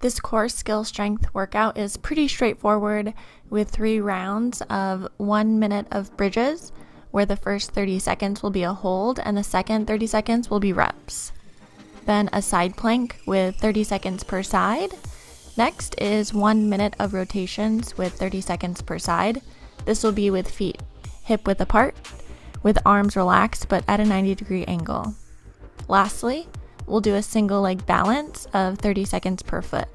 This core skill strength workout is pretty straightforward with 3 rounds of 1 minute of bridges, where the first 30 seconds will be a hold and the second 30 seconds will be reps. Then a side plank with 30 seconds per side. Next is 1 minute of rotations with 30 seconds per side. This will be with feet hip width apart, with arms relaxed but at a 90-degree angle. Lastly, we'll do a single leg balance of 30 seconds per foot.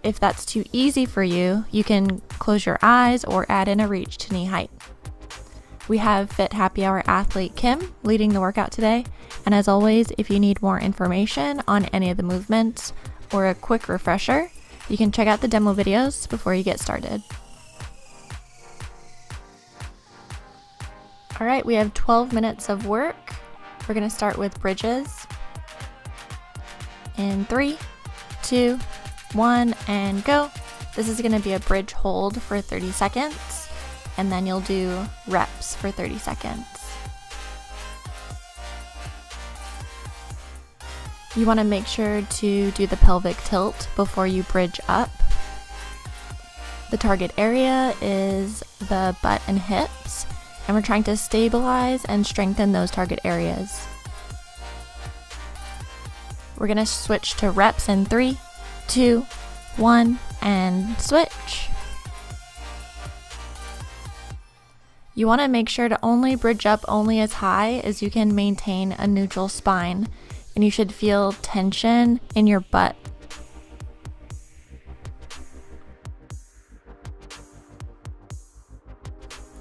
If that's too easy for you, you can close your eyes or add in a reach to knee height. We have Fit Happy Hour athlete Kim leading the workout today, and as always, if you need more information on any of the movements or a quick refresher, you can check out the demo videos before you get started. Alright, we have 12 minutes of work. We're going to start with bridges. In 3, 2, 1, and go. This is going to be a bridge hold for 30 seconds, and then you'll do reps for 30 seconds. You want to make sure to do the pelvic tilt before you bridge up. The target area is the butt and hips, and we're trying to stabilize and strengthen those target areas. We're going to switch to reps in 3, 2, 1, and switch. You want to make sure to only bridge up only as high as you can maintain a neutral spine, and you should feel tension in your butt.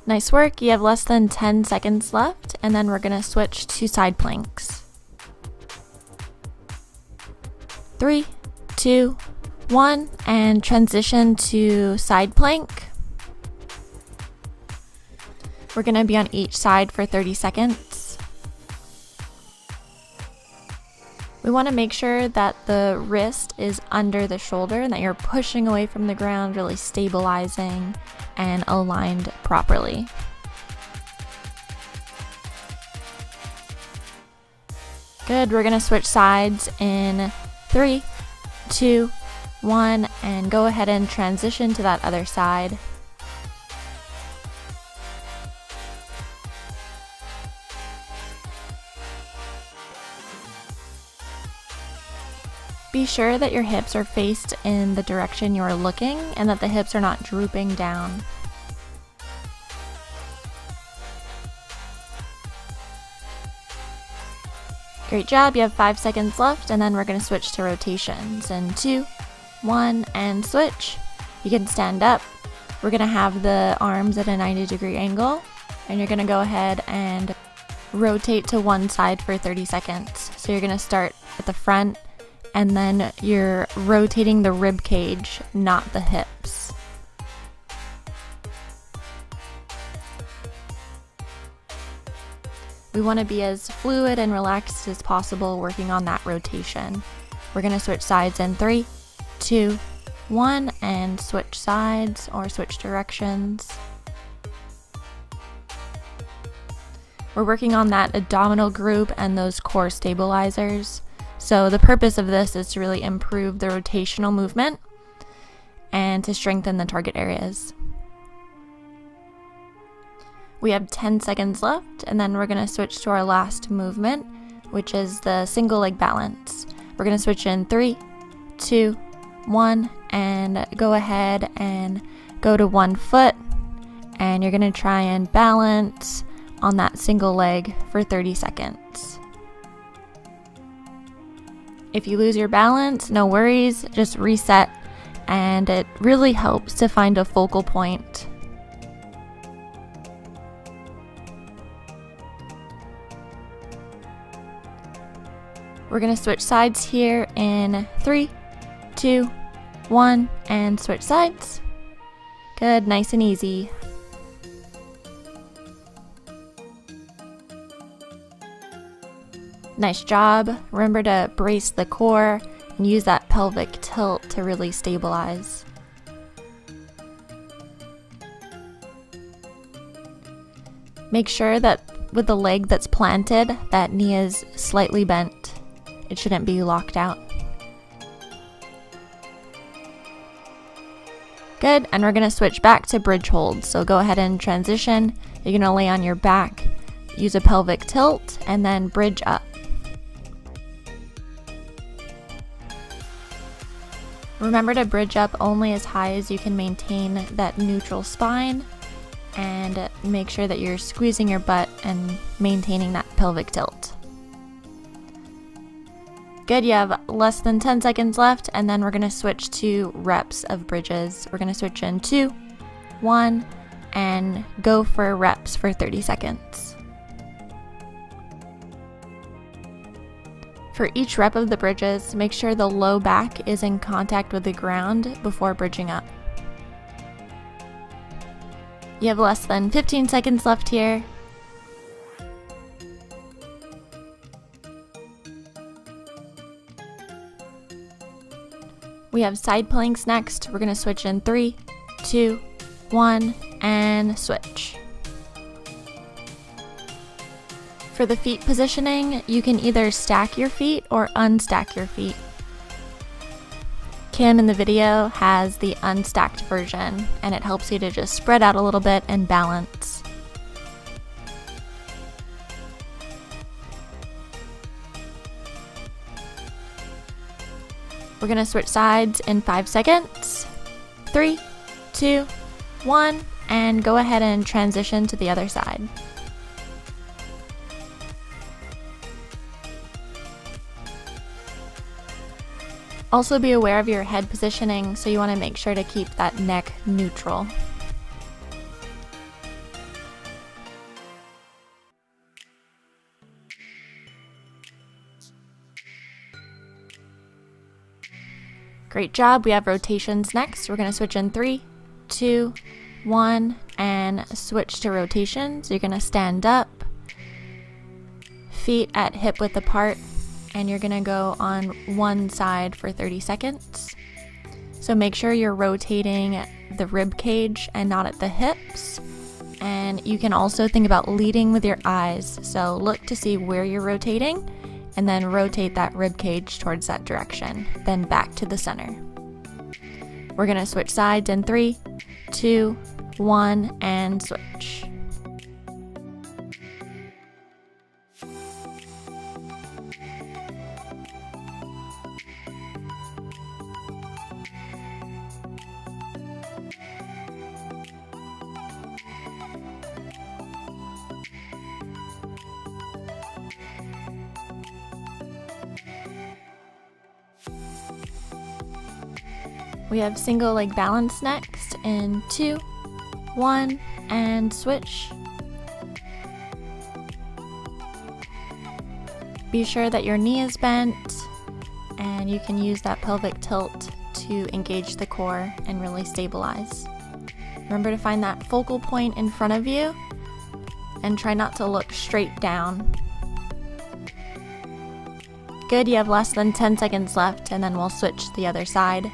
Nice work. You have less than 10 seconds left, and then we're going to switch to side planks. 3, 2, 1, and transition to side plank. We're going to be on each side for 30 seconds. We want to make sure that the wrist is under the shoulder and that you're pushing away from the ground, really stabilizing and aligned properly. Good, we're going to switch sides in 3, 2, 1, and go ahead and transition to that other side. Be sure that your hips are faced in the direction you are looking and that the hips are not drooping down. Great job, you have 5 seconds left, and then we're going to switch to rotations in 2, 1, and switch. You can stand up. We're going to have the arms at a 90-degree angle, and you're going to go ahead and rotate to one side for 30 seconds. So you're going to start at the front, and then you're rotating the rib cage, not the hips. We want to be as fluid and relaxed as possible working on that rotation. We're going to switch sides in 3, 2, 1, and switch sides or switch directions. We're working on that abdominal group and those core stabilizers. So the purpose of this is to really improve the rotational movement and to strengthen the target areas. We have 10 seconds left, and then we're going to switch to our last movement, which is the single leg balance. We're going to switch in 3, 2, 1, and go ahead and go to one foot, and you're going to try and balance on that single leg for 30 seconds. If you lose your balance, no worries, just reset, and it really helps to find a focal point. We're going to switch sides here in 3, 2, 1, and switch sides. Good, nice and easy. Nice job. Remember to brace the core and use that pelvic tilt to really stabilize. Make sure that with the leg that's planted, that knee is slightly bent. It shouldn't be locked out. Good, and we're gonna switch back to bridge holds. So go ahead and transition. You're gonna lay on your back, use a pelvic tilt, and then bridge up. Remember to bridge up only as high as you can maintain that neutral spine, and make sure that you're squeezing your butt and maintaining that pelvic tilt. Good, you have less than 10 seconds left, and then we're gonna switch to reps of bridges. We're gonna switch in 2, 1, and go for reps for 30 seconds. For each rep of the bridges, make sure the low back is in contact with the ground before bridging up. You have less than 15 seconds left here. We have side planks next. We're gonna switch in 3, 2, 1, and switch. For the feet positioning, you can either stack your feet or unstack your feet. Kim in the video has the unstacked version, and it helps you to just spread out a little bit and balance. We're gonna switch sides in 5 seconds. 3, 2, 1, and go ahead and transition to the other side. Also be aware of your head positioning, so you want to make sure to keep that neck neutral. Great job. We have rotations next. We're going to switch in 3, 2, 1, and switch to rotations. You're going to stand up, feet at hip width apart, and you're going to go on one side for 30 seconds. So make sure you're rotating the rib cage and not at the hips. And you can also think about leading with your eyes. So look to see where you're rotating, and then rotate that rib cage towards that direction, then back to the center. We're gonna switch sides in 3, 2, 1, and switch. We have single leg balance next in 2, 1, and switch. Be sure that your knee is bent, and you can use that pelvic tilt to engage the core and really stabilize. Remember to find that focal point in front of you and try not to look straight down. Good, you have less than 10 seconds left, and then we'll switch to the other side.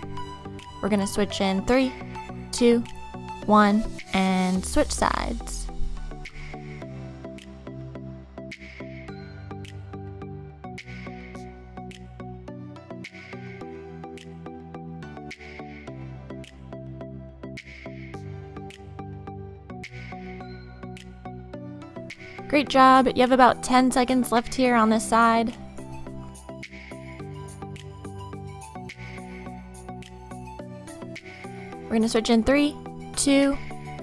We're gonna switch in 3, 2, 1, and switch sides. Great job. You have about 10 seconds left here on this side. We're going to switch in 3, 2,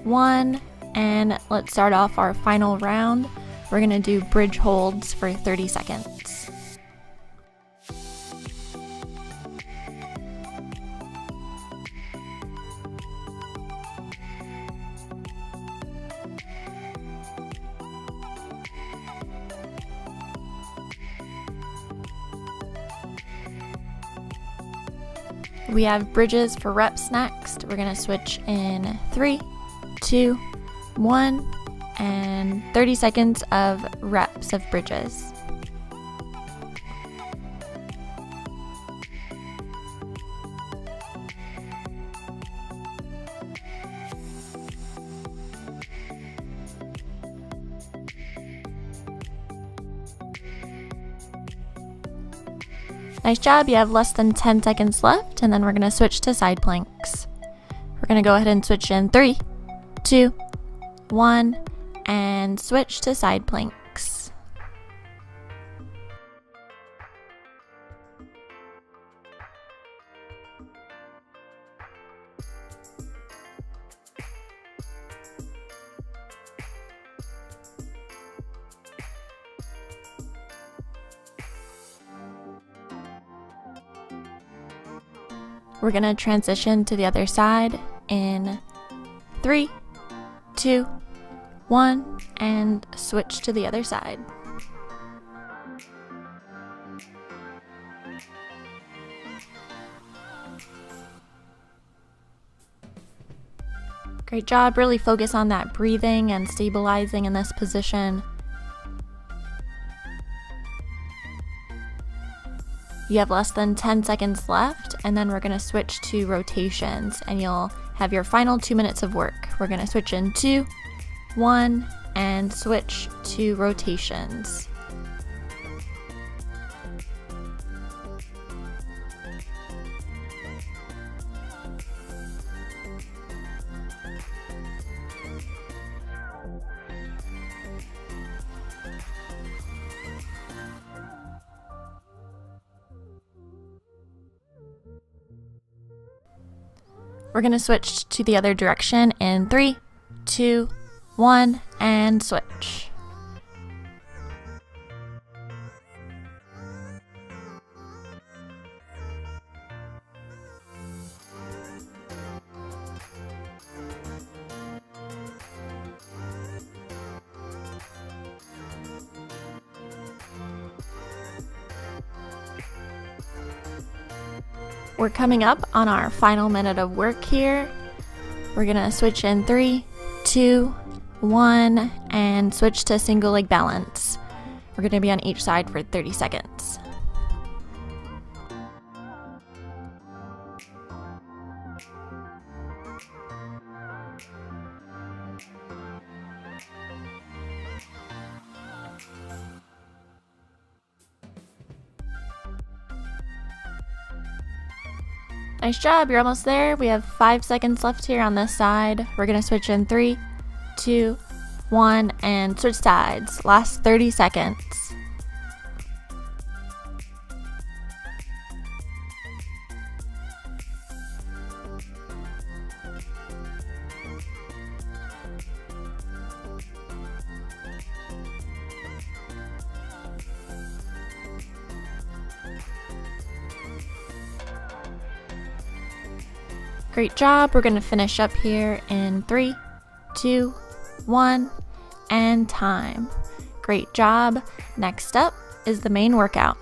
1, and let's start off our final round. We're going to do bridge holds for 30 seconds. We have bridges for reps next. We're gonna switch in 3, 2, 1, and 30 seconds of reps of bridges. Nice job, you have less than 10 seconds left, and then we're going to switch to side planks. We're gonna go ahead and switch in 3, 2, 1, and switch to side planks. We're gonna transition to the other side in 3, 2, 1, and switch to the other side. Great job. Really focus on that breathing and stabilizing in this position. You have less than 10 seconds left, and then we're going to switch to rotations, and you'll have your final 2 minutes of work. We're going to switch in 2, 1, and switch to rotations. We're going to switch to the other direction in 3, 2, 1, and switch. We're coming up on our final minute of work here. We're gonna switch in 3, 2, 1, and switch to single leg balance. We're gonna be on each side for 30 seconds. Nice job, you're almost there. We have 5 seconds left here on this side. We're gonna switch in 3, 2, 1, and switch sides. Last 30 seconds. Great job. We're going to finish up here in 3, 2, 1, and time. Great job. Next up is the main workout.